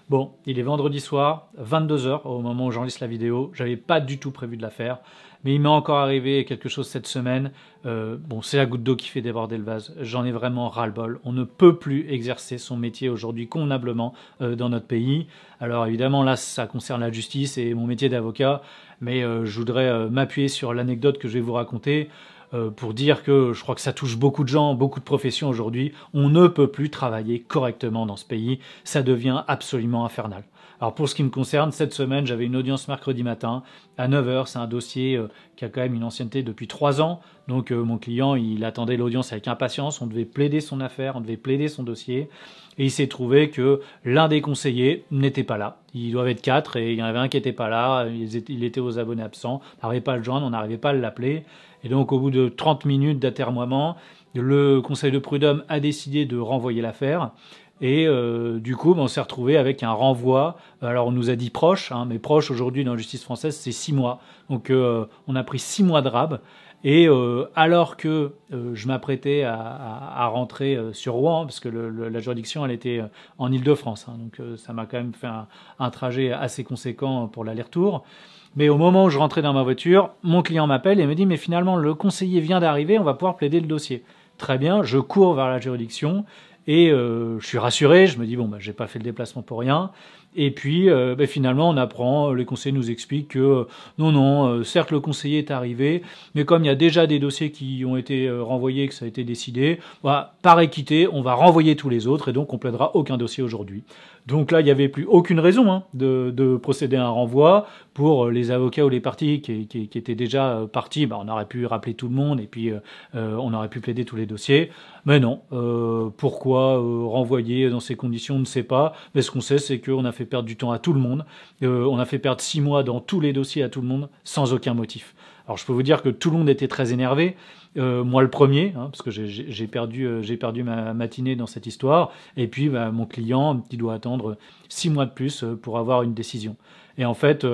Bon, il est vendredi soir, 22 h au moment où j'enregistre la vidéo. J'avais pas du tout prévu de la faire, mais il m'est encore arrivé quelque chose cette semaine. Bon, c'est la goutte d'eau qui fait déborder le vase. J'en ai vraiment ras-le-bol. On ne peut plus exercer son métier aujourd'hui convenablement dans notre pays. Alors évidemment, là, ça concerne la justice et mon métier d'avocat, mais je voudrais m'appuyer sur l'anecdote que je vais vous raconter pour dire que je crois que ça touche beaucoup de gens, beaucoup de professions aujourd'hui. On ne peut plus travailler correctement dans ce pays. Ça devient absolument infernal. Alors pour ce qui me concerne, cette semaine, j'avais une audience mercredi matin à 9 h. C'est un dossier qui a quand même une ancienneté depuis 3 ans. Donc mon client, il attendait l'audience avec impatience. On devait plaider son affaire, on devait plaider son dossier. Et il s'est trouvé que l'un des conseillers n'était pas là. Ils doivent être 4 et il y en avait un qui n'était pas là. Il était aux abonnés absents. On n'arrivait pas à le joindre, on n'arrivait pas à l'appeler. Et donc au bout de 30 minutes d'atermoiement, le conseil de prud'homme a décidé de renvoyer l'affaire. Et du coup, on s'est retrouvé avec un renvoi. Alors on nous a dit proche, mais proche aujourd'hui dans la justice française, c'est 6 mois. Donc on a pris 6 mois de rab. Et alors que je m'apprêtais à rentrer sur Rouen, parce que la juridiction elle était en Île-de-France, donc ça m'a quand même fait un trajet assez conséquent pour l'aller-retour. Mais au moment où je rentrais dans ma voiture, mon client m'appelle et me dit « Mais finalement, le conseiller vient d'arriver, on va pouvoir plaider le dossier. » Très bien, je cours vers la juridiction et je suis rassuré. Je me dis « Bon, j'ai pas fait le déplacement pour rien. » Et puis, finalement, on apprend, les conseillers nous expliquent que non, certes, le conseiller est arrivé, mais comme il y a déjà des dossiers qui ont été renvoyés, que ça a été décidé, par équité, on va renvoyer tous les autres et donc on plaidera aucun dossier aujourd'hui. Donc là, il n'y avait plus aucune raison de procéder à un renvoi. Pour les avocats ou les parties qui étaient déjà partis, on aurait pu rappeler tout le monde et puis on aurait pu plaider tous les dossiers. Mais non, pourquoi renvoyer dans ces conditions, on ne sait pas. Mais ce qu'on sait, c'est qu'on a fait perdre du temps à tout le monde. On a fait perdre 6 mois dans tous les dossiers à tout le monde, sans aucun motif. Alors je peux vous dire que tout le monde était très énervé. Moi le premier, parce que j'ai perdu ma matinée dans cette histoire. Et puis mon client qui doit attendre 6 mois de plus pour avoir une décision. Et en fait,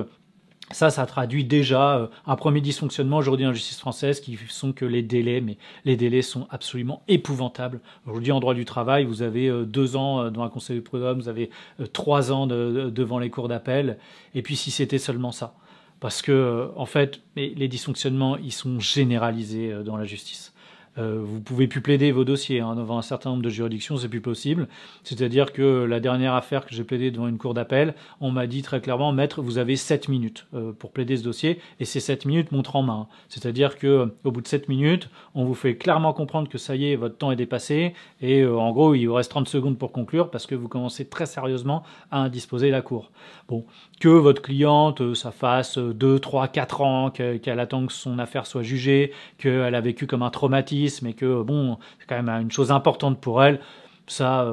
ça traduit déjà un premier dysfonctionnement aujourd'hui en justice française qui sont que les délais sont absolument épouvantables. Aujourd'hui en droit du travail, vous avez 2 ans dans un conseil de prud'homme, vous avez 3 ans devant les cours d'appel. Et puis si c'était seulement ça. Parce que, en fait, les dysfonctionnements, ils sont généralisés dans la justice. Vous pouvez plus plaider vos dossiers devant un certain nombre de juridictions, c'est plus possible. C'est-à-dire que la dernière affaire que j'ai plaidée devant une cour d'appel, on m'a dit très clairement, maître, vous avez 7 minutes pour plaider ce dossier, et ces 7 minutes montrent en main. C'est-à-dire que au bout de 7 minutes, on vous fait clairement comprendre que ça y est, votre temps est dépassé, et en gros, il vous reste 30 secondes pour conclure, parce que vous commencez très sérieusement à indisposer la cour. Bon, que votre cliente, ça fasse 2, 3, 4 ans qu'elle attend que son affaire soit jugée, qu'elle a vécu comme un traumatisme, mais que c'est quand même une chose importante pour elle, ça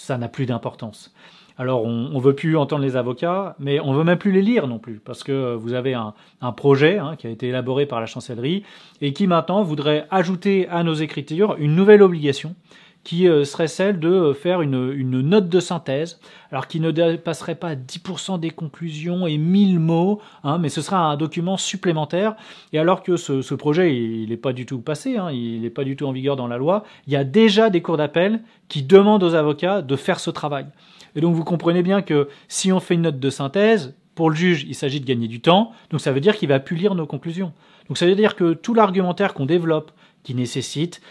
n'a plus d'importance. Alors on veut plus entendre les avocats, mais on veut même plus les lire non plus, parce que vous avez un projet qui a été élaboré par la chancellerie et qui maintenant voudrait ajouter à nos écritures une nouvelle obligation qui serait celle de faire une note de synthèse, alors qui ne dépasserait pas 10% des conclusions et 1000 mots, mais ce sera un document supplémentaire. Et alors que ce projet, il n'est pas du tout passé, il n'est pas du tout en vigueur dans la loi, il y a déjà des cours d'appel qui demandent aux avocats de faire ce travail. Et donc vous comprenez bien que si on fait une note de synthèse, pour le juge, il s'agit de gagner du temps, donc ça veut dire qu'il va plus lire nos conclusions. Donc ça veut dire que tout l'argumentaire qu'on développe, qui nécessite,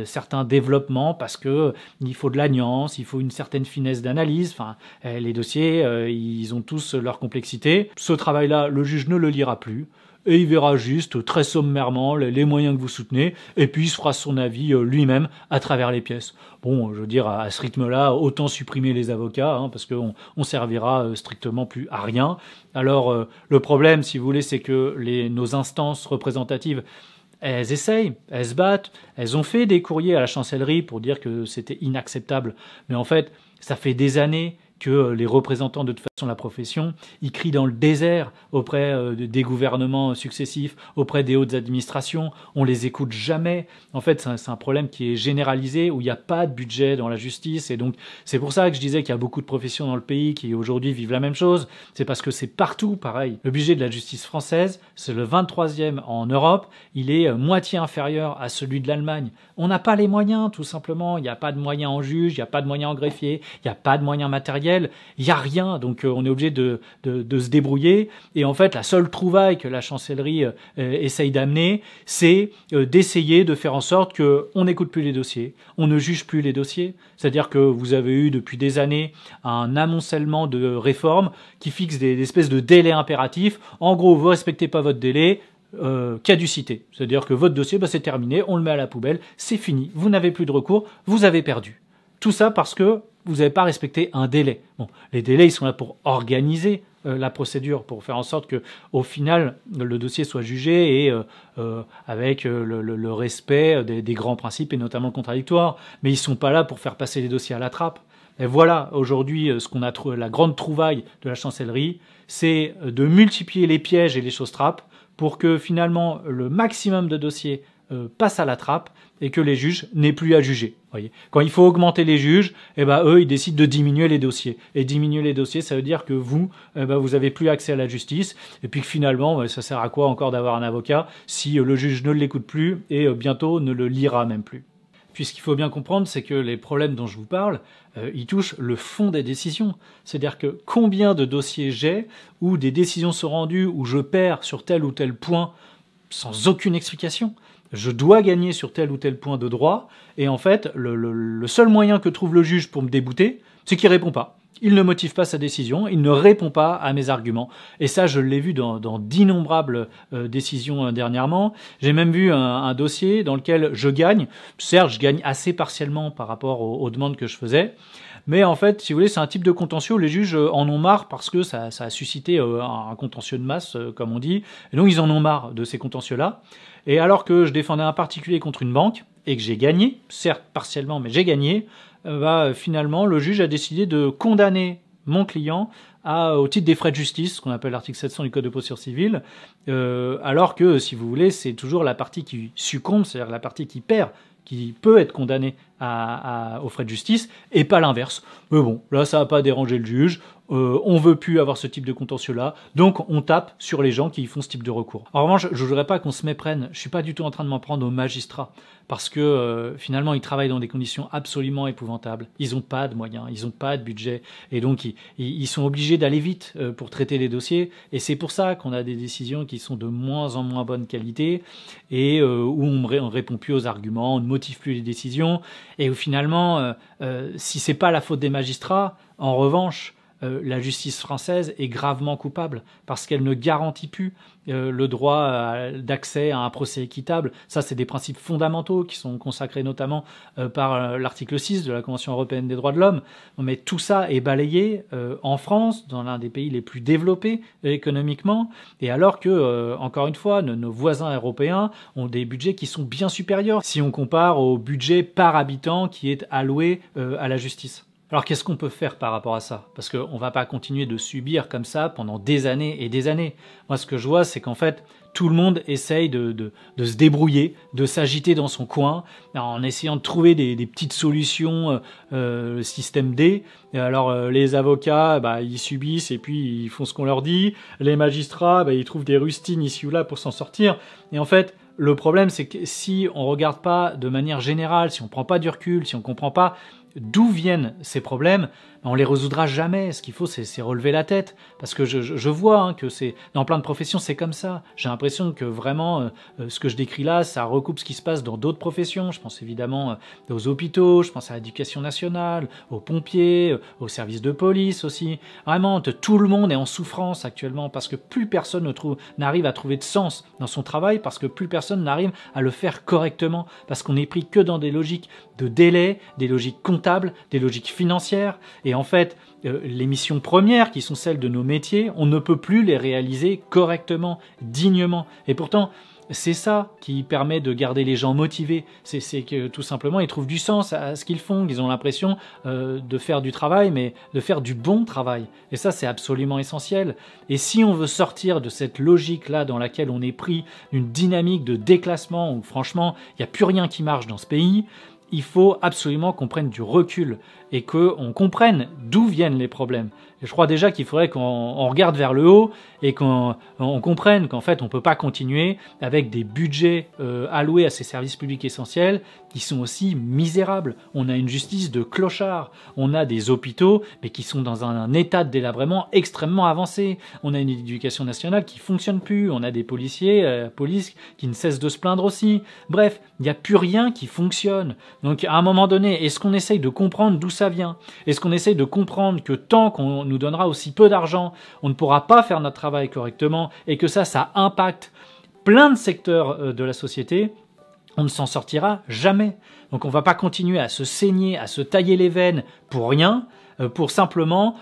certains développements parce que il faut de la nuance, il faut une certaine finesse d'analyse. Les dossiers, ils ont tous leur complexité. Ce travail-là, le juge ne le lira plus. Et il verra juste très sommairement les moyens que vous soutenez, et puis il se fera son avis lui-même à travers les pièces. Bon, je veux dire, à ce rythme-là, autant supprimer les avocats, parce qu'on servira strictement plus à rien. Alors, le problème, si vous voulez, c'est que nos instances représentatives, elles essayent, elles se battent, elles ont fait des courriers à la chancellerie pour dire que c'était inacceptable. Mais en fait, ça fait des années que les représentants de de la profession, ils crient dans le désert auprès des gouvernements successifs, auprès des hautes administrations, on les écoute jamais. En fait, c'est un problème qui est généralisé, où il n'y a pas de budget dans la justice, et donc c'est pour ça que je disais qu'il y a beaucoup de professions dans le pays qui aujourd'hui vivent la même chose, c'est parce que c'est partout pareil. Le budget de la justice française, c'est le 23e en Europe, il est moitié inférieur à celui de l'Allemagne. On n'a pas les moyens, tout simplement, il n'y a pas de moyens en juge, il n'y a pas de moyens en greffier, il n'y a pas de moyens matériels, il n'y a rien, donc on est obligé de se débrouiller. Et en fait, la seule trouvaille que la chancellerie essaye d'amener, c'est d'essayer de faire en sorte qu'on n'écoute plus les dossiers, on ne juge plus les dossiers. C'est-à-dire que vous avez eu depuis des années un amoncellement de réformes qui fixent des espèces de délais impératifs. En gros, vous ne respectez pas votre délai, caducité. C'est-à-dire que votre dossier, c'est terminé, on le met à la poubelle, c'est fini, vous n'avez plus de recours, vous avez perdu. Tout ça parce que vous n'avez pas respecté un délai. Bon, les délais, ils sont là pour organiser la procédure, pour faire en sorte que, au final, le dossier soit jugé et avec le respect des grands principes et notamment le contradictoire. Mais ils sont pas là pour faire passer les dossiers à la trappe. Et voilà, aujourd'hui, ce qu'on a trouvé, la grande trouvaille de la chancellerie, c'est de multiplier les pièges et les choses-trappes pour que finalement le maximum de dossiers passe à la trappe et que les juges n'aient plus à juger. Voyez. Quand il faut augmenter les juges, eux, ils décident de diminuer les dossiers. Et diminuer les dossiers, ça veut dire que vous avez plus accès à la justice. Et puis que finalement, ça sert à quoi encore d'avoir un avocat si le juge ne l'écoute plus et bientôt ne le lira même plus. Puis ce qu'il faut bien comprendre, c'est que les problèmes dont je vous parle, ils touchent le fond des décisions. C'est-à-dire que combien de dossiers j'ai où des décisions sont rendues, où je perds sur tel ou tel point sans aucune explication. Je dois gagner sur tel ou tel point de droit, et en fait, le seul moyen que trouve le juge pour me débouter, c'est qu'il répond pas. Il ne motive pas sa décision, il ne répond pas à mes arguments. Et ça, je l'ai vu dans d'innombrables décisions dernièrement. J'ai même vu un dossier dans lequel je gagne. Certes, je gagne assez partiellement par rapport aux demandes que je faisais. Mais en fait, si vous voulez, c'est un type de contentieux où les juges en ont marre parce que ça a suscité un contentieux de masse, comme on dit. Et donc, ils en ont marre de ces contentieux-là. Et alors que je défendais un particulier contre une banque et que j'ai gagné, certes partiellement, mais j'ai gagné, finalement, le juge a décidé de condamner mon client au titre des frais de justice, ce qu'on appelle l'article 700 du Code de procédure civile, alors que, si vous voulez, c'est toujours la partie qui succombe, c'est-à-dire la partie qui perd, qui peut être condamnée aux frais de justice, et pas l'inverse. Mais bon, là, ça n'a pas dérangé le juge. On veut plus avoir ce type de contentieux-là, donc on tape sur les gens qui font ce type de recours. En revanche, je voudrais pas qu'on se méprenne. Je suis pas du tout en train de m'en prendre aux magistrats, parce que finalement, ils travaillent dans des conditions absolument épouvantables. Ils ont pas de moyens, ils ont pas de budget, et donc ils sont obligés d'aller vite pour traiter les dossiers. Et c'est pour ça qu'on a des décisions qui sont de moins en moins bonne qualité et où on ne répond plus aux arguments, on ne motive plus les décisions, et où finalement, si c'est pas la faute des magistrats, en revanche, la justice française est gravement coupable parce qu'elle ne garantit plus le droit d'accès à un procès équitable. Ça, c'est des principes fondamentaux qui sont consacrés notamment par l'article 6 de la Convention européenne des droits de l'homme. Mais tout ça est balayé en France, dans l'un des pays les plus développés économiquement, et alors que, encore une fois, nos voisins européens ont des budgets qui sont bien supérieurs si on compare au budget par habitant qui est alloué à la justice. Alors qu'est-ce qu'on peut faire par rapport à ça? Parce qu'on ne va pas continuer de subir comme ça pendant des années et des années. Moi, ce que je vois, c'est qu'en fait, tout le monde essaye de se débrouiller, de s'agiter dans son coin, en essayant de trouver des petites solutions, le système D. Et alors, les avocats, ils subissent et puis ils font ce qu'on leur dit. Les magistrats, ils trouvent des rustines ici ou là pour s'en sortir. Et en fait, le problème, c'est que si on ne regarde pas de manière générale, si on ne prend pas du recul, si on ne comprend pas d'où viennent ces problèmes, on les résoudra jamais. Ce qu'il faut, c'est relever la tête. Parce que je vois que c'est dans plein de professions, c'est comme ça. J'ai l'impression que vraiment, ce que je décris là, ça recoupe ce qui se passe dans d'autres professions. Je pense évidemment aux hôpitaux, je pense à l'éducation nationale, aux pompiers, aux services de police aussi. Vraiment, tout le monde est en souffrance actuellement parce que plus personne n'arrive à trouver de sens dans son travail, parce que plus personne n'arrive à le faire correctement, parce qu'on n'est pris que dans des logiques de délai, des logiques comptables, des logiques financières. Et en fait, les missions premières, qui sont celles de nos métiers, on ne peut plus les réaliser correctement, dignement. Et pourtant, c'est ça qui permet de garder les gens motivés. C'est que tout simplement, ils trouvent du sens à ce qu'ils font. Ils ont l'impression de faire du travail, mais de faire du bon travail. Et ça, c'est absolument essentiel. Et si on veut sortir de cette logique-là dans laquelle on est pris d'une dynamique de déclassement où franchement, il n'y a plus rien qui marche dans ce pays, il faut absolument qu'on prenne du recul et qu'on comprenne d'où viennent les problèmes. Et je crois déjà qu'il faudrait qu'on regarde vers le haut et qu'on comprenne qu'en fait on ne peut pas continuer avec des budgets alloués à ces services publics essentiels qui sont aussi misérables. On a une justice de clochards, on a des hôpitaux mais qui sont dans un état de délabrement extrêmement avancé, on a une éducation nationale qui ne fonctionne plus, on a des policiers, police qui ne cessent de se plaindre aussi. Bref, il n'y a plus rien qui fonctionne. Donc à un moment donné, est-ce qu'on essaye de comprendre d'où ça vient? Est-ce qu'on essaye de comprendre que tant qu'on nous donnera aussi peu d'argent, on ne pourra pas faire notre travail correctement et que ça impacte plein de secteurs de la société? On ne s'en sortira jamais. Donc on ne va pas continuer à se saigner, à se tailler les veines pour rien, pour simplement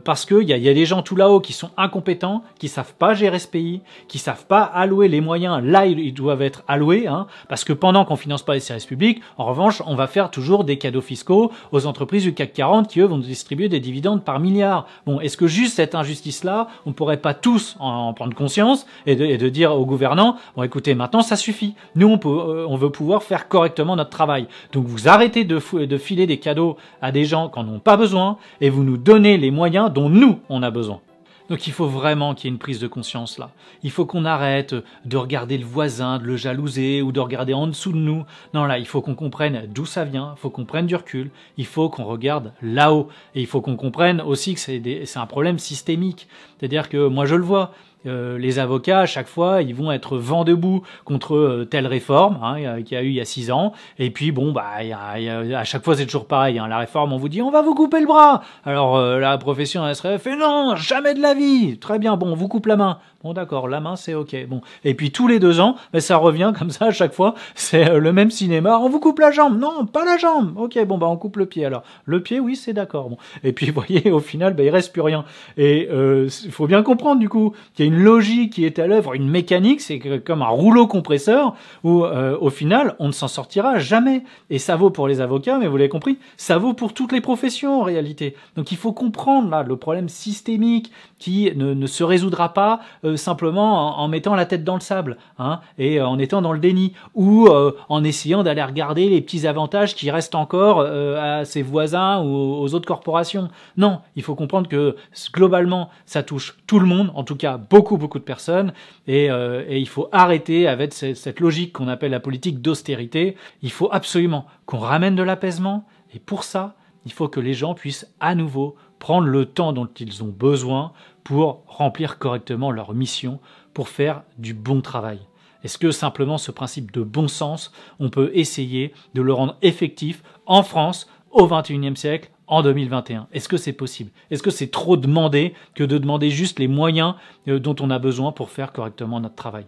parce qu'il y a des gens tout là-haut qui sont incompétents, qui savent pas gérer ce pays, qui savent pas allouer les moyens là où ils doivent être alloués, hein, parce que pendant qu'on finance pas les services publics, en revanche, on va faire toujours des cadeaux fiscaux aux entreprises du CAC 40 qui, eux, vont distribuer des dividendes par milliards. Bon, est-ce que juste cette injustice-là, on pourrait pas tous en prendre conscience et de dire aux gouvernants, bon écoutez, maintenant ça suffit, nous on veut pouvoir faire correctement notre travail. Donc vous arrêtez de filer des cadeaux à des gens qui n'en ont pas besoin et vous nous donnez les moyens dont nous on a besoin. Donc il faut vraiment qu'il y ait une prise de conscience là. Il faut qu'on arrête de regarder le voisin, de le jalouser ou de regarder en dessous de nous. Non, là, il faut qu'on comprenne d'où ça vient, il faut qu'on prenne du recul, il faut qu'on regarde là-haut. Et il faut qu'on comprenne aussi que c'est un problème systémique. C'est-à-dire que moi je le vois, les avocats, à chaque fois, ils vont être vent debout contre telle réforme qu'il y a eu il y a 6 ans. Et puis, bon, à chaque fois, c'est toujours pareil. La réforme, on vous dit, on va vous couper le bras. Alors, la profession, elle serait fait, non, jamais de la vie. Très bien, bon, on vous coupe la main. Bon, d'accord, la main, c'est OK. Bon. Et puis, tous les 2 ans, ça revient comme ça à chaque fois. C'est le même cinéma. On vous coupe la jambe. Non, pas la jambe. OK, bon, on coupe le pied. Alors, le pied, oui, c'est d'accord. Bon. Et puis, vous voyez, au final, il reste plus rien. Et il faut bien comprendre, du coup, qu'il y a une logique qui est à l'œuvre, une mécanique, c'est comme un rouleau compresseur où, au final, on ne s'en sortira jamais. Et ça vaut pour les avocats, mais vous l'avez compris, ça vaut pour toutes les professions, en réalité. Donc, il faut comprendre, là, le problème systémique qui ne se résoudra pas simplement en mettant la tête dans le sable, et en étant dans le déni, ou en essayant d'aller regarder les petits avantages qui restent encore à ses voisins ou aux autres corporations. Non, il faut comprendre que globalement, ça touche tout le monde, en tout cas beaucoup de personnes, et il faut arrêter avec cette logique qu'on appelle la politique d'austérité. Il faut absolument qu'on ramène de l'apaisement, et pour ça, il faut que les gens puissent à nouveau prendre le temps dont ils ont besoin pour remplir correctement leur mission, pour faire du bon travail. Est-ce que simplement ce principe de bon sens, on peut essayer de le rendre effectif en France au XXIe siècle, en 2021? Est-ce que c'est possible? Est-ce que c'est trop demandé que de demander juste les moyens dont on a besoin pour faire correctement notre travail?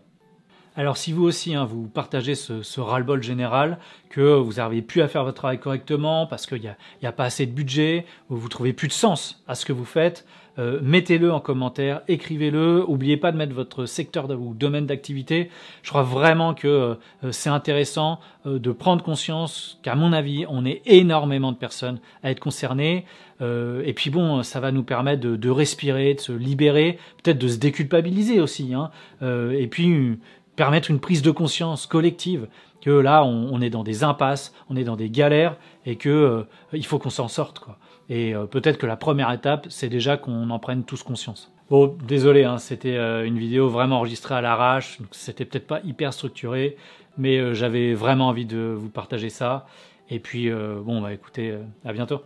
Alors si vous aussi, vous partagez ce ras-le-bol général, que vous n'arrivez plus à faire votre travail correctement parce qu'il n'y a pas assez de budget, ou vous trouvez plus de sens à ce que vous faites, mettez-le en commentaire, écrivez-le, n'oubliez pas de mettre votre secteur ou domaine d'activité. Je crois vraiment que c'est intéressant de prendre conscience qu'à mon avis, on est énormément de personnes à être concernées, et puis bon, ça va nous permettre de respirer, de se libérer, peut-être de se déculpabiliser aussi, et puis permettre une prise de conscience collective que là, on est dans des impasses, on est dans des galères et que il faut qu'on s'en sorte, quoi. Et peut-être que la première étape, c'est déjà qu'on en prenne tous conscience. Bon, désolé, c'était une vidéo vraiment enregistrée à l'arrache, donc c'était peut-être pas hyper structuré, mais j'avais vraiment envie de vous partager ça. Et puis, écoutez, à bientôt.